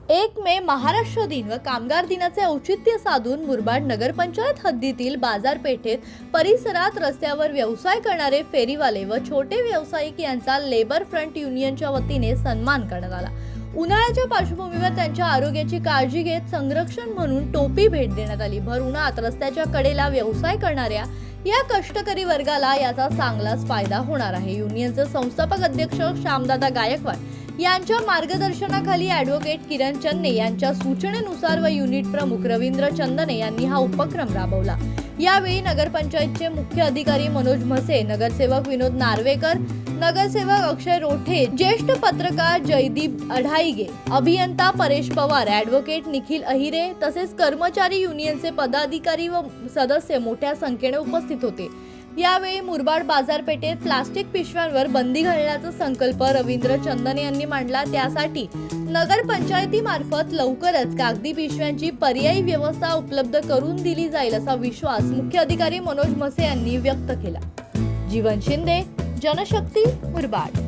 1 मे महाराष्ट्र दिन व कामगार दिनाचे औचित्य साधून मुरबाड नगरपंचायत हद्दीतील बाजारपेठेत परिसरात रस्त्यावर व्यवसाय करणारे फेरीवाले व छोटे व्यावसायिक यांचा लेबर फ्रंट युनियनच्या वतीने सन्मान करण्यात आला। उन्हाळ्याच्या पार्श्वभूमीवर त्यांच्या आरोग्याची काळजी घेत संरक्षण म्हणून टोपी भेट देण्यात आली। भर उन्हात रस्त्याच्या कडेला व्यवसाय करणाऱ्या या कष्टकरी वर्गाला याचा चांगलाच फायदा होणार आहे। युनियनचे संस्थापक अध्यक्ष श्यामदादा गायकवाड यांच्या मार्गदर्शनाखाली ॲडव्होकेट किरण चन्ने यांच्या सूचनेनुसार व युनिट प्रमुख रवींद्र चंदने यांनी हा उपक्रम राबवला। यावेळी नगरपंचायतचे मुख्य अधिकारी मनोज म्हसे, नगरसेवक विनोद नार्वेकर, नगरसेवक अक्षय रोठे, ज्येष्ठ पत्रकार जयदीप अढाईगे, अभियंता परेश पवार, ॲडव्होकेट निखिल अहिरे तसेच कर्मचारी युनियनचे पदाधिकारी व सदस्य मोठ्या संख्येने उपस्थित होते। यावेळी मुरबाड बाजारपेठेत प्लास्टिक पिशव्यांवर बंदी घालण्याचा संकल्प रवींद्र चंदने यांनी मांडला। त्यासाठी नगरपंचायतीमार्फत लवकरच कागदी पिशव्यांची पर्यायी व्यवस्था उपलब्ध करून दिली जाईल असा विश्वास मुख्य अधिकारी मनोज म्हसे यांनी व्यक्त केला। जीवन शिंदे, जनशक्ती, मुरबाड।